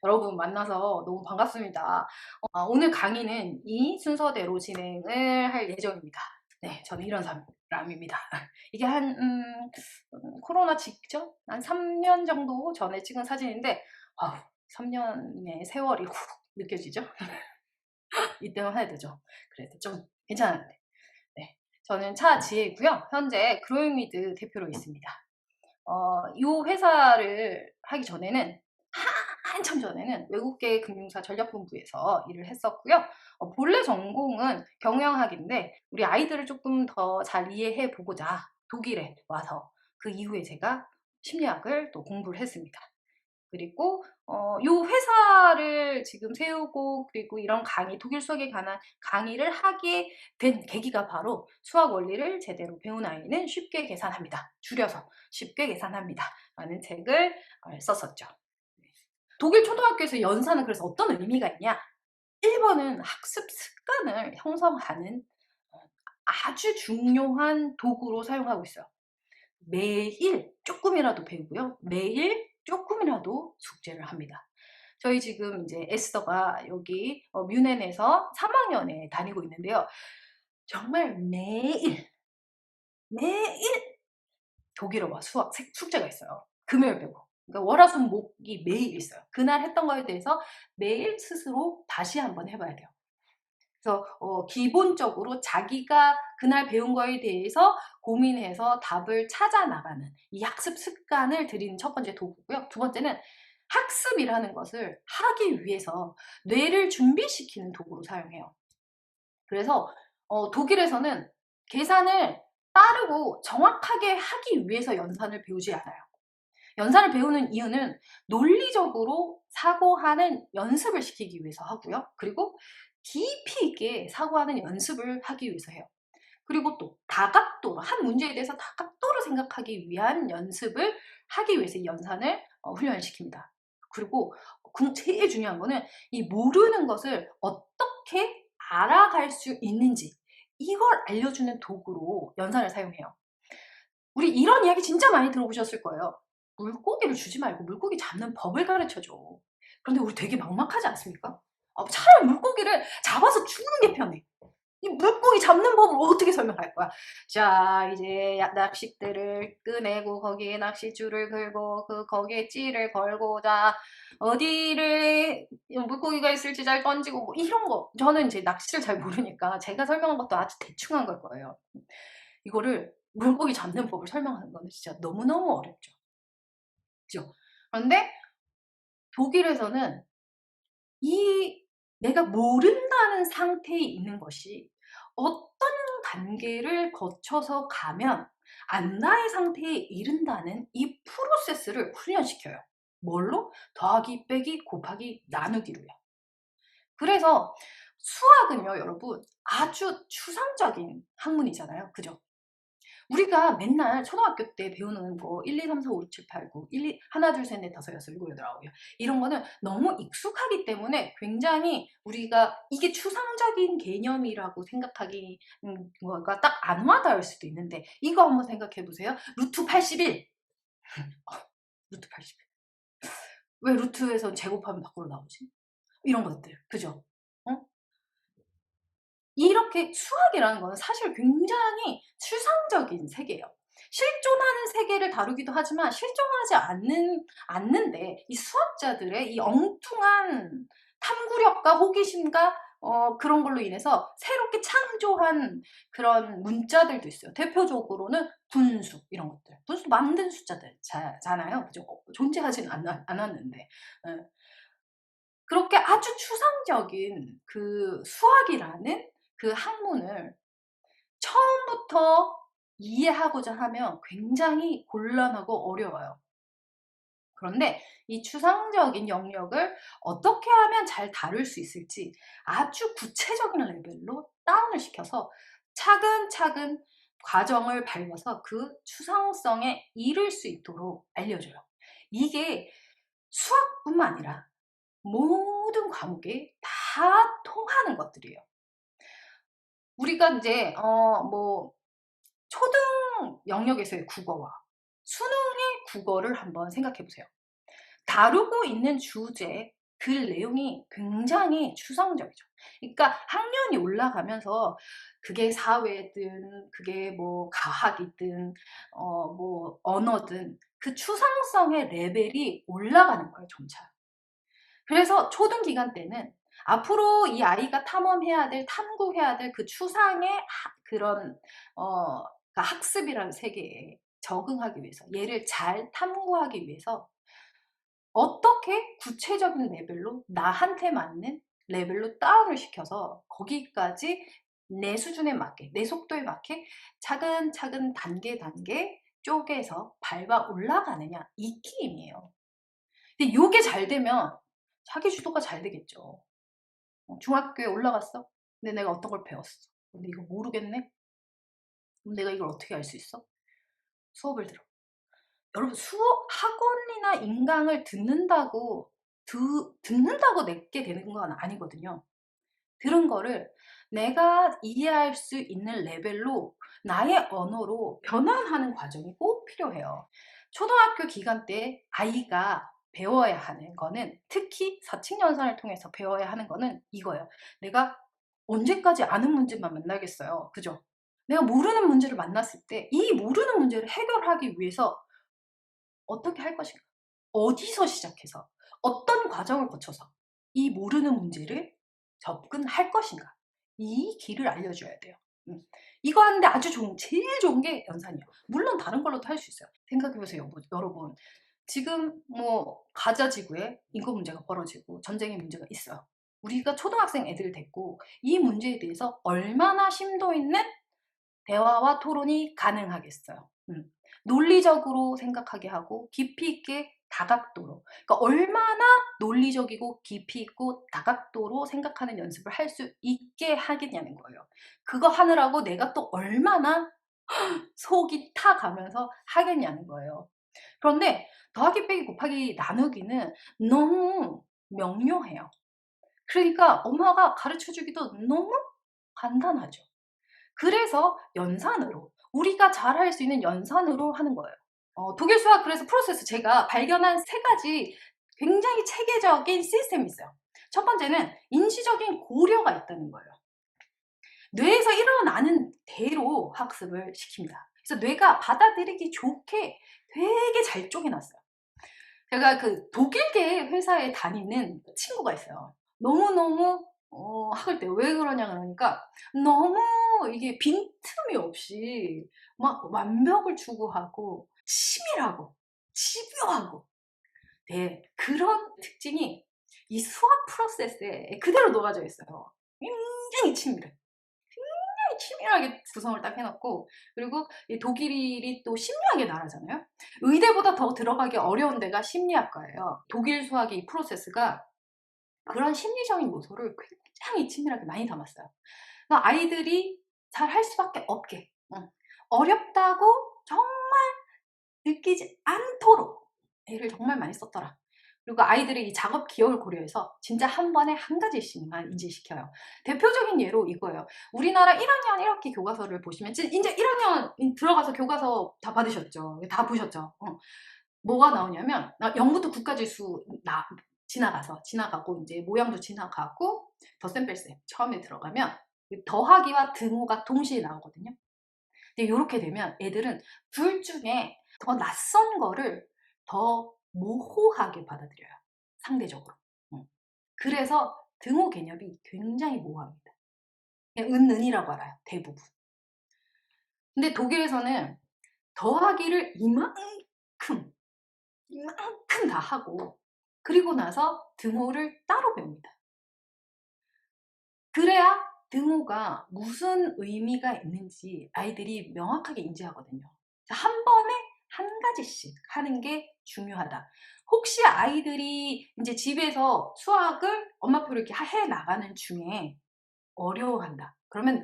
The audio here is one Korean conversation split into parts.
여러분 만나서 너무 반갑습니다. 오늘 강의는 이 순서대로 진행을 할 예정입니다. 네, 저는 이런 사람입니다. 이게 코로나 직전? 한 3년 정도 전에 찍은 사진인데, 3년의 세월이 훅 느껴지죠? 이때만 해야 되죠. 그래도 좀 괜찮은데. 네, 저는 차지혜고요. 현재 그로잉미드 대표로 있습니다. 이 회사를 하기 전에는 한참 전에는 외국계 금융사 전략본부에서 일을 했었고요. 본래 전공은 경영학인데 우리 아이들을 조금 더 잘 이해해 보고자 독일에 와서 그 이후에 제가 심리학을 또 공부를 했습니다. 그리고 이 회사를 지금 세우고 그리고 이런 독일 수학에 관한 강의를 하게 된 계기가 바로 수학 원리를 제대로 배운 아이는 쉽게 계산합니다. 줄여서 쉽게 계산합니다. 라는 책을 썼었죠. 독일 초등학교에서 연산은 그래서 어떤 의미가 있냐? 1번은 학습 습관을 형성하는 아주 중요한 도구로 사용하고 있어요. 매일 조금이라도 배우고요. 매일 조금이라도 숙제를 합니다. 저희 지금 이제 에스더가 여기 뮌헨에서 3학년에 다니고 있는데요. 정말 매일 독일어와 수학 숙제가 있어요. 금요일 빼고. 그러니까 월화수목이 매일 있어요. 그날 했던 거에 대해서 매일 스스로 다시 한번 해봐야 돼요. 그래서 기본적으로 자기가 그날 배운 거에 대해서 고민해서 답을 찾아 나가는 이 학습 습관을 들이는 첫 번째 도구고요. 두 번째는 학습이라는 것을 하기 위해서 뇌를 준비시키는 도구로 사용해요. 그래서 독일에서는 계산을 빠르고 정확하게 하기 위해서 연산을 배우지 않아요. 연산을 배우는 이유는 논리적으로 사고하는 연습을 시키기 위해서 하고요. 그리고 깊이 있게 사고하는 연습을 하기 위해서 해요. 그리고 또 다각도로, 한 문제에 대해서 다각도로 생각하기 위한 연습을 하기 위해서 이 연산을 훈련을 시킵니다. 그리고 제일 중요한 거는 이 모르는 것을 어떻게 알아갈 수 있는지 이걸 알려주는 도구로 연산을 사용해요. 우리 이런 이야기 진짜 많이 들어보셨을 거예요. 물고기를 주지 말고 물고기 잡는 법을 가르쳐줘. 그런데 우리 되게 막막하지 않습니까? 차라리 물고기를 잡아서 주는 게 편해. 이 물고기 잡는 법을 어떻게 설명할 거야? 자, 이제 낚싯대를 꺼내고 거기에 낚싯줄을 걸고 거기에 찌를 걸고 자 어디를 물고기가 있을지 잘 던지고 뭐 이런 거. 저는 이제 낚시를 잘 모르니까 제가 설명한 것도 아주 대충 한 걸 거예요. 이거를 물고기 잡는 법을 설명하는 거는 진짜 너무너무 어렵죠. 그죠? 그런데 독일에서는 이 내가 모른다는 상태에 있는 것이 어떤 단계를 거쳐서 가면 안다의 상태에 이른다는 이 프로세스를 훈련시켜요. 뭘로? 더하기, 빼기, 곱하기, 나누기로요. 그래서 수학은요, 여러분, 아주 추상적인 학문이잖아요. 그죠? 우리가 맨날 초등학교 때 배우는 거 1, 2, 3, 4, 5, 6, 7, 8, 9, 1, 2, 하나, 둘, 셋, 넷, 다섯, 여섯, 일곱, 여덟, 아홉, 열 이런 거는 너무 익숙하기 때문에 굉장히 우리가 이게 추상적인 개념이라고 생각하기 거가 딱 안 와닿을 수도 있는데 이거 한번 생각해 보세요. 루트 81. 루트 81. 왜 루트에서 제곱하면 밖으로 나오지? 이런 것들. 그죠? 어? 이렇게 수학이라는 거는 사실 굉장히 추상적인 세계예요. 실존하는 세계를 다루기도 하지만 실존하지 않는데 이 수학자들의 이 엉뚱한 탐구력과 호기심과 그런 걸로 인해서 새롭게 창조한 그런 문자들도 있어요. 대표적으로는 분수 이런 것들. 분수 만든 숫자들잖아요. 그죠? 존재하진 않았는데. 그렇게 아주 추상적인 그 수학이라는 그 학문을 처음부터 이해하고자 하면 굉장히 곤란하고 어려워요. 그런데 이 추상적인 영역을 어떻게 하면 잘 다룰 수 있을지 아주 구체적인 레벨로 다운을 시켜서 차근차근 과정을 밟아서 그 추상성에 이를 수 있도록 알려줘요. 이게 수학뿐만 아니라 모든 과목에 다 통하는 것들이에요. 우리가 이제 뭐 초등 영역에서의 국어와 수능의 국어를 한번 생각해 보세요. 다루고 있는 주제, 그 내용이 굉장히 추상적이죠. 그러니까 학년이 올라가면서 그게 사회든 그게 뭐 과학이든 뭐 언어든 그 추상성의 레벨이 올라가는 거예요, 점차. 그래서 초등 기간 때는 앞으로 이 아이가 탐험해야 될, 탐구해야 될 그 추상의 그런 그러니까 학습이라는 세계에 적응하기 위해서, 얘를 잘 탐구하기 위해서 어떻게 구체적인 레벨로 나한테 맞는 레벨로 다운을 시켜서 거기까지 내 수준에 맞게, 내 속도에 맞게 차근차근 단계 쪼개서 밟아 올라가느냐, 이 게임이에요. 근데 요게 잘 되면 자기 주도가 잘 되겠죠. 중학교에 올라갔어? 근데 내가 어떤 걸 배웠어. 근데 이거 모르겠네? 그럼 내가 이걸 어떻게 알 수 있어? 수업을 들어. 여러분, 수업 학원이나 인강을 듣는다고 내게 되는 건 아니거든요. 들은 거를 내가 이해할 수 있는 레벨로 나의 언어로 변환하는 과정이 꼭 필요해요. 초등학교 기간 때 아이가 배워야 하는 거는, 특히 사칙연산을 통해서 배워야 하는 거는 이거예요. 내가 언제까지 아는 문제만 만나겠어요. 그죠? 내가 모르는 문제를 만났을 때 이 모르는 문제를 해결하기 위해서 어떻게 할 것인가? 어디서 시작해서 어떤 과정을 거쳐서 이 모르는 문제를 접근할 것인가? 이 길을 알려줘야 돼요. 이거 하는데 아주 제일 좋은 게 연산이에요. 물론 다른 걸로도 할 수 있어요. 생각해보세요, 여러분. 지금 뭐 가자 지구에 인구 문제가 벌어지고 전쟁의 문제가 있어요. 우리가 초등학생 애들을 데리고 이 문제에 대해서 얼마나 심도 있는 대화와 토론이 가능하겠어요. 논리적으로 생각하게 하고 깊이 있게 다각도로, 그러니까 얼마나 논리적이고 깊이 있고 다각도로 생각하는 연습을 할 수 있게 하겠냐는 거예요. 그거 하느라고 내가 또 얼마나 속이 타가면서 하겠냐는 거예요. 그런데 더하기 빼기 곱하기 나누기는 너무 명료해요. 그러니까 엄마가 가르쳐 주기도 너무 간단하죠. 그래서 연산으로, 우리가 잘 할 수 있는 연산으로 하는 거예요. 독일 수학 그래서 프로세스, 제가 발견한 3가지 굉장히 체계적인 시스템이 있어요. 첫 번째는 인지적인 고려가 있다는 거예요. 뇌에서 일어나는 대로 학습을 시킵니다. 그래서 뇌가 받아들이기 좋게 되게 잘 쪼개놨어요. 제가 그 독일계 회사에 다니는 친구가 있어요. 너무너무 학을 때 왜 그러냐 그러니까 너무 이게 빈틈이 없이 막 완벽을 추구하고 치밀하고 집요하고, 네, 그런 특징이 이 수학 프로세스에 그대로 녹아져 있어요. 굉장히 치밀해. 굉장히 치밀하게 구성을 딱 해놓고, 그리고 이 독일이 또 심리학의 나라잖아요. 의대보다 더 들어가기 어려운 데가 심리학과예요. 독일 수학의 이 프로세스가 그런 심리적인 요소를 굉장히 치밀하게 많이 담았어요. 그러니까 아이들이 잘 할 수밖에 없게, 어렵다고 정말 느끼지 않도록 애를 정말 많이 썼더라. 그리고 아이들의 이 작업 기여를 고려해서 진짜 한 번에 한 가지씩만 인지시켜요. 대표적인 예로 이거예요. 우리나라 1학년 1학기 교과서를 보시면, 이제 1학년 들어가서 교과서 다 받으셨죠? 다 보셨죠? 뭐가 나오냐면 0부터 9까지 지나가고 이제 모양도 지나가고 덧셈 뺄셈 처음에 들어가면 더하기와 등호가 동시에 나오거든요. 근데 이렇게 되면 애들은 둘 중에 더 낯선 거를 더 모호하게 받아들여요, 상대적으로. 그래서 등호 개념이 굉장히 모호합니다. 그냥 은이라고 알아요, 대부분. 근데 독일에서는 더하기를 이만큼 다 하고, 그리고 나서 등호를 따로 배웁니다. 그래야 등호가 무슨 의미가 있는지 아이들이 명확하게 인지하거든요. 한 번에 한 가지씩 하는 게 중요하다. 혹시 아이들이 이제 집에서 수학을 엄마표로 이렇게 해 나가는 중에 어려워한다, 그러면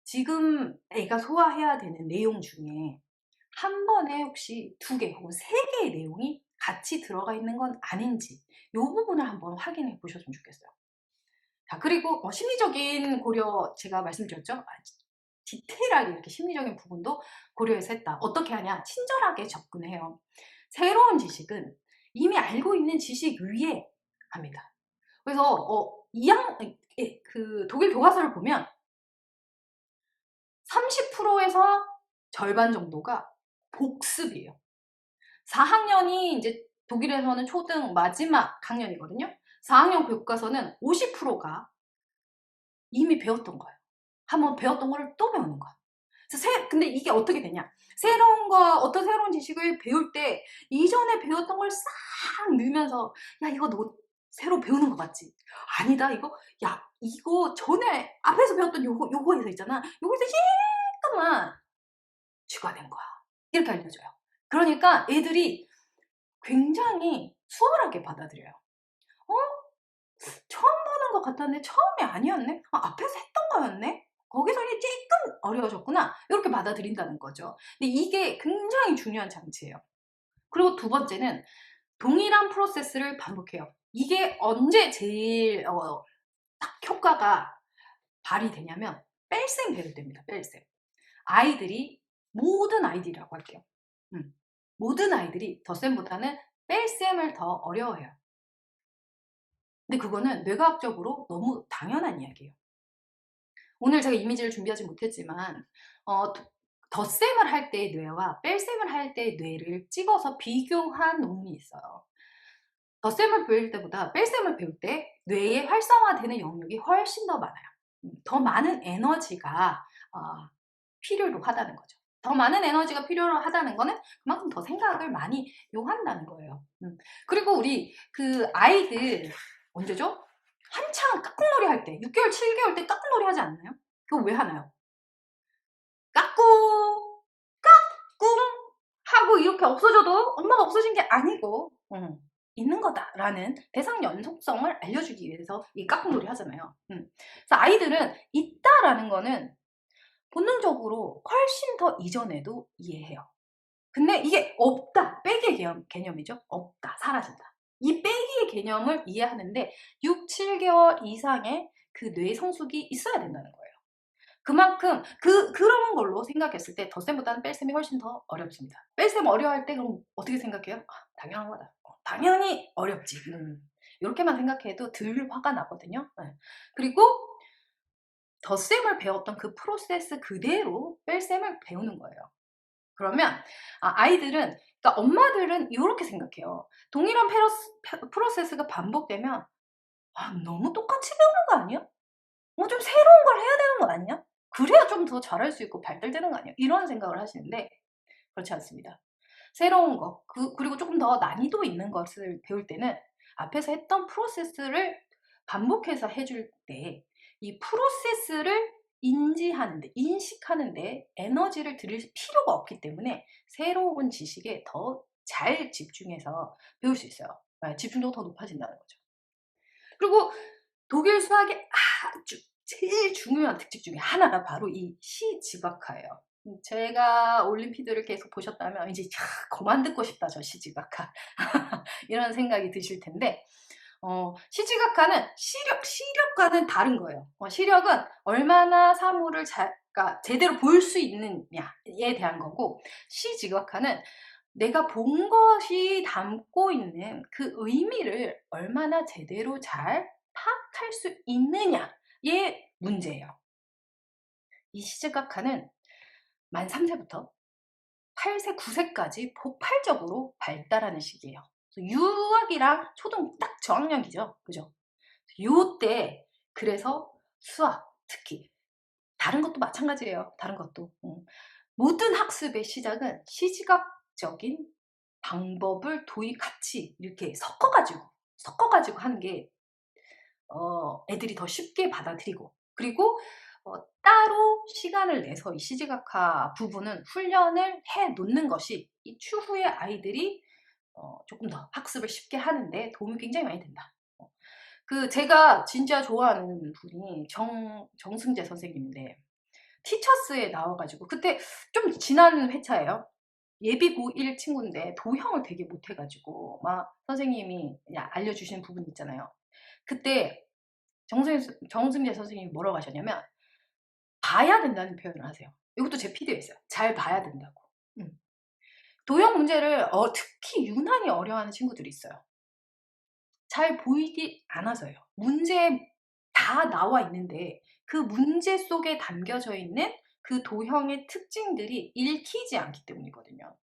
지금 애가 소화해야 되는 내용 중에 한 번에 혹시 2개 혹은 3개의 내용이 같이 들어가 있는 건 아닌지, 이 부분을 한번 확인해 보셨으면 좋겠어요. 자, 그리고 심리적인 고려, 제가 말씀드렸죠? 디테일하게 이렇게 심리적인 부분도 고려해서 했다. 어떻게 하냐? 친절하게 접근해요. 새로운 지식은 이미 알고 있는 지식 위에 합니다. 그래서 그 독일 교과서를 보면 30%에서 절반 정도가 복습이에요. 4학년이 이제 독일에서는 초등 마지막 학년이거든요. 4학년 교과서는 50%가 이미 배웠던 거예요. 한번 배웠던 거를 또 배우는 거야. 근데 이게 어떻게 되냐? 어떤 새로운 지식을 배울 때 이전에 배웠던 걸 싹 넣으면서, 야, 이거 너 새로 배우는 거 맞지? 아니다, 야, 이거 전에 앞에서 배웠던 요거에서 있잖아. 요거에서 잠깐만 추가된 거야. 이렇게 알려줘요. 그러니까 애들이 굉장히 수월하게 받아들여요. 어? 처음 보는 것 같았는데 처음이 아니었네? 앞에서 했던 거였네? 거기서 이제 조금 어려워졌구나. 이렇게 받아들인다는 거죠. 근데 이게 굉장히 중요한 장치예요. 그리고 두 번째는 동일한 프로세스를 반복해요. 이게 언제 제일 딱 효과가 발휘되냐면 뺄셈 배울 때입니다. 뺄셈. 모든 아이들이라고 할게요. 모든 아이들이 덧셈보다는 뺄셈을 더 어려워해요. 근데 그거는 뇌과학적으로 너무 당연한 이야기예요. 오늘 제가 이미지를 준비하지 못했지만 덧셈을 할 때의 뇌와 뺄셈을 할 때의 뇌를 찍어서 비교한 논문이 있어요. 덧셈을 배울 때보다 뺄셈을 배울 때 뇌에 활성화되는 영역이 훨씬 더 많아요. 더 많은 에너지가 필요로 하다는 거죠. 더 많은 에너지가 필요로 하다는 거는 그만큼 더 생각을 많이 요한다는 거예요. 그리고 우리 그 아이들 언제죠? 한창 까꿍놀이 할 때, 6개월, 7개월 때 까꿍놀이 하지 않나요? 그거 왜 하나요? 까꿍, 까꿍 하고 이렇게 없어져도 엄마가 없어진 게 아니고 있는 거다라는 대상 연속성을 알려주기 위해서 이 까꿍놀이 하잖아요. 그래서 아이들은 있다라는 거는 본능적으로 훨씬 더 이전에도 이해해요. 근데 이게 없다, 빼기의 개념이죠. 없다, 사라진다. 이 빼기의 개념을 이해하는데 6, 7개월 이상의 그 뇌 성숙이 있어야 된다는 거예요. 그만큼 그런 걸로 생각했을 때 덧셈보다는 뺄셈이 훨씬 더 어렵습니다. 뺄셈 어려워할 때 그럼 어떻게 생각해요? 당연한 거다. 당연히 어렵지. 이렇게만 생각해도 덜 화가 나거든요. 네. 그리고 덧셈을 배웠던 그 프로세스 그대로 뺄셈을 배우는 거예요. 그러면 아이들은, 그러니까 엄마들은 이렇게 생각해요. 동일한 프로세스가 반복되면 너무 똑같이 배우는 거 아니야? 좀 새로운 걸 해야 되는 거 아니야? 그래야 좀 더 잘할 수 있고 발달되는 거 아니야? 이런 생각을 하시는데 그렇지 않습니다. 새로운 거, 그리고 조금 더 난이도 있는 것을 배울 때는 앞에서 했던 프로세스를 반복해서 해줄 때 이 프로세스를 인식하는데 에너지를 들일 필요가 없기 때문에 새로운 지식에 더 잘 집중해서 배울 수 있어요. 집중도가 더 높아진다는 거죠. 그리고 독일 수학의 아주 제일 중요한 특징 중에 하나가 바로 이 시지각화예요. 제가 올림피드를 계속 보셨다면 이제 그만 듣고 싶다, 저 시지각화. 이런 생각이 드실 텐데 시지각화는 시력과는 다른 거예요. 시력은 얼마나 사물을 그러니까 제대로 볼 수 있느냐에 대한 거고, 시지각화는 내가 본 것이 담고 있는 그 의미를 얼마나 제대로 잘 파악할 수 있느냐의 문제예요. 이 시지각화는 만 3세부터 8세, 9세까지 폭발적으로 발달하는 시기예요. 유학이랑 초등 딱 저학년기죠. 그죠? 요때 그래서 수학 특히 다른 것도 마찬가지예요. 다른 것도. 모든 학습의 시작은 시지각적인 방법을 같이 이렇게 섞어가지고 하는 게 애들이 더 쉽게 받아들이고, 그리고 따로 시간을 내서 이 시지각화 부분은 훈련을 해 놓는 것이 이 추후에 아이들이 조금 더 학습을 쉽게 하는데 도움이 굉장히 많이 된다. 제가 진짜 좋아하는 분이 정승재 선생님인데 티처스에 나와가지고, 그때 좀 지난 회차예요. 예비 고1 친구인데 도형을 되게 못해가지고 막 선생님이 그냥 알려주시는 부분 있잖아요. 그때 정승재 선생님이 뭐라고 하셨냐면 봐야 된다는 표현을 하세요. 이것도 제 피드에 있어요. 잘 봐야 된다고. 도형 문제를 특히 유난히 어려워하는 친구들이 있어요. 잘 보이지 않아서요. 문제에 다 나와 있는데 그 문제 속에 담겨져 있는 그 도형의 특징들이 읽히지 않기 때문이거든요.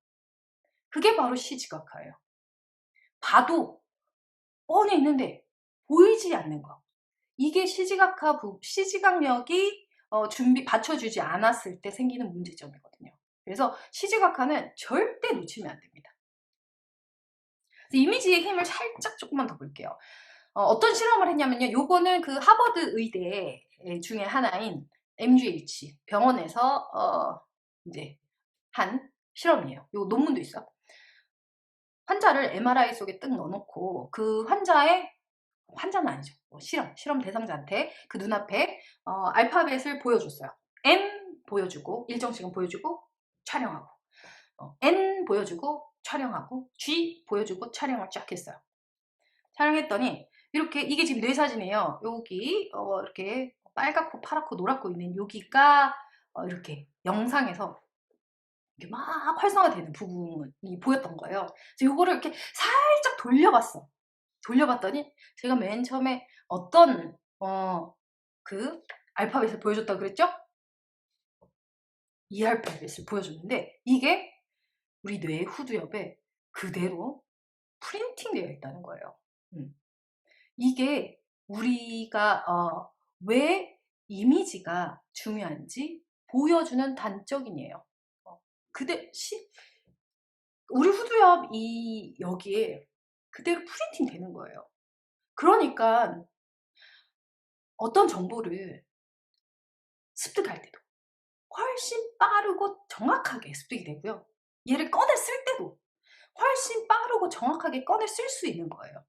그게 바로 시지각화예요. 봐도 뻔히 있는데 보이지 않는 거. 이게 시지각력이 받쳐주지 않았을 때 생기는 문제점이거든요. 그래서 시지각화는 절대 놓치면 안 됩니다. 이미지의 힘을 살짝 조금만 더 볼게요. 어떤 실험을 했냐면요. 요거는 그 하버드 의대 중에 하나인 MGH 병원에서 이제 한 실험이에요. 요 논문도 있어요. 환자를 MRI 속에 뜩 넣어놓고 그 환자는 아니죠. 실험 대상자한테 그 눈앞에 알파벳을 보여줬어요. M 보여주고 일정 시간 보여주고 촬영하고 N 보여주고 촬영하고 G 보여주고 촬영을 쫙 했어요. 촬영했더니 이렇게 이게 지금 뇌사진이에요. 여기 이렇게 빨갛고 파랗고 노랗고 있는 여기가 이렇게 영상에서 이렇게 막 활성화되는 부분이 보였던 거예요. 그래서 요거를 이렇게 살짝 돌려봤어. 돌려봤더니 제가 맨 처음에 어떤 그 알파벳을 보여줬다고 그랬죠? 이 알파벳을 보여줬는데 이게 우리 뇌의 후두엽에 그대로 프린팅 되어 있다는 거예요. 이게 우리가 왜 이미지가 중요한지 보여주는 단적이에요. 그대 우리 후두엽 여기에 그대로 프린팅 되는 거예요. 그러니까 어떤 정보를 습득할 때도 훨씬 빠르고 정확하게 습득이 되고요. 얘를 꺼내 쓸 때도 훨씬 빠르고 정확하게 꺼내 쓸 수 있는 거예요.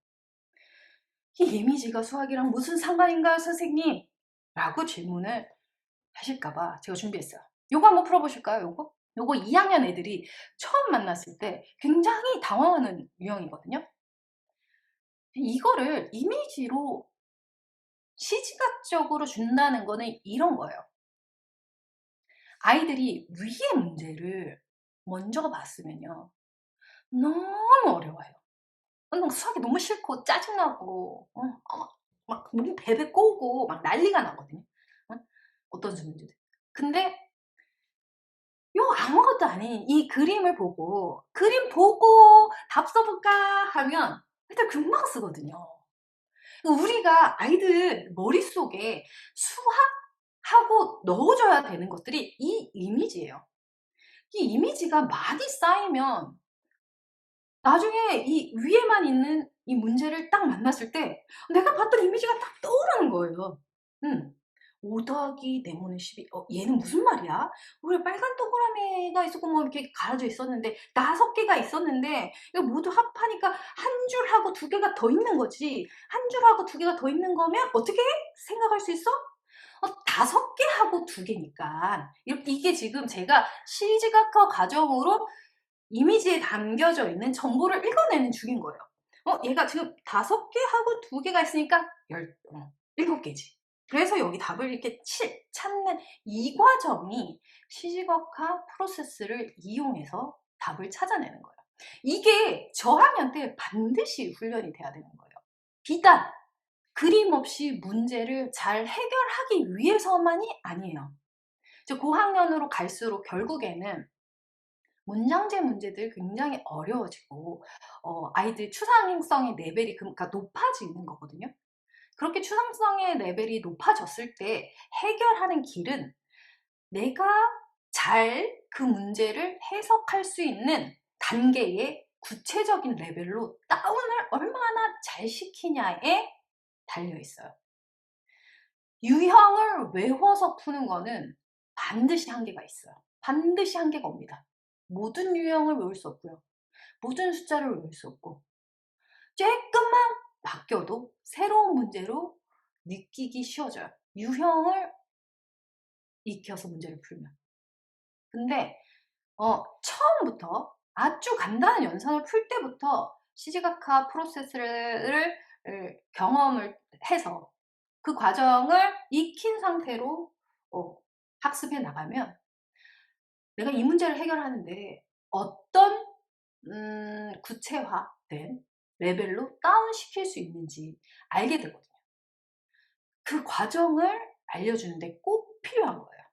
이 이미지가 수학이랑 무슨 상관인가요, 선생님? 라고 질문을 하실까 봐 제가 준비했어요. 요거 한번 풀어보실까요, 요거? 요거 2학년 애들이 처음 만났을 때 굉장히 당황하는 유형이거든요. 이거를 이미지로 시지각적으로 준다는 거는 이런 거예요. 아이들이 위의 문제를 먼저 봤으면요. 너무 어려워요. 수학이 너무 싫고 짜증나고 막 몸 베베 꼬고 막 난리가 나거든요. 어떤 문제들. 근데 요 아무것도 아닌 이 그림을 보고 '그림 보고 답 써볼까?' 하면 애들 금방 쓰거든요. 우리가 아이들 머릿속에 수학하고 넣어줘야 되는 것들이 이 이미지예요. 이 이미지가 많이 쌓이면 나중에 이 위에만 있는 이 문제를 딱 만났을 때 내가 봤던 이미지가 딱 떠오르는 거예요. 5 더하기 네모는 12. 얘는 무슨 말이야? 왜 빨간 동그라미가 있었고 뭐 이렇게 가려져 있었는데 5 개가 있었는데 이거 모두 합하니까 한 줄하고 2 개가 더 있는 거지. 한 줄하고 2 개가 더 있는 거면 어떻게 생각할 수 있어? 5 개하고 2 개니까. 이게 지금 제가 시지각화 과정으로 이미지에 담겨져 있는 정보를 읽어내는 중인 거예요. 얘가 지금 5 개하고 2 개가 있으니까 7 개지. 그래서 여기 답을 이렇게 찾는 이 과정이 시지각화 프로세스를 이용해서 답을 찾아내는 거예요. 이게 저학년 때 반드시 훈련이 돼야 되는 거예요. 비단 그림 없이 문제를 잘 해결하기 위해서만이 아니에요. 이제 고학년으로 갈수록 결국에는 문장제 문제들 굉장히 어려워지고 아이들 추상성의 레벨이 그러니까 높아지는 거거든요. 그렇게 추상성의 레벨이 높아졌을 때 해결하는 길은 내가 잘 그 문제를 해석할 수 있는 단계의 구체적인 레벨로 다운을 얼마나 잘 시키냐에 달려 있어요. 유형을 외워서 푸는 거는 반드시 한계가 있어요. 반드시 한계가 옵니다. 모든 유형을 외울 수 없고요. 모든 숫자를 외울 수 없고 조금만 바뀌어도 새로운 문제로 느끼기 쉬워져요. 유형을 익혀서 문제를 풀면. 근데 처음부터 아주 간단한 연산을 풀 때부터 시지각화 프로세스를 경험을 해서 그 과정을 익힌 상태로 학습해 나가면 내가 이 문제를 해결하는데 어떤 구체화된 레벨로 다운시킬 수 있는지 알게 되거든요. 그 과정을 알려주는데 꼭 필요한 거예요.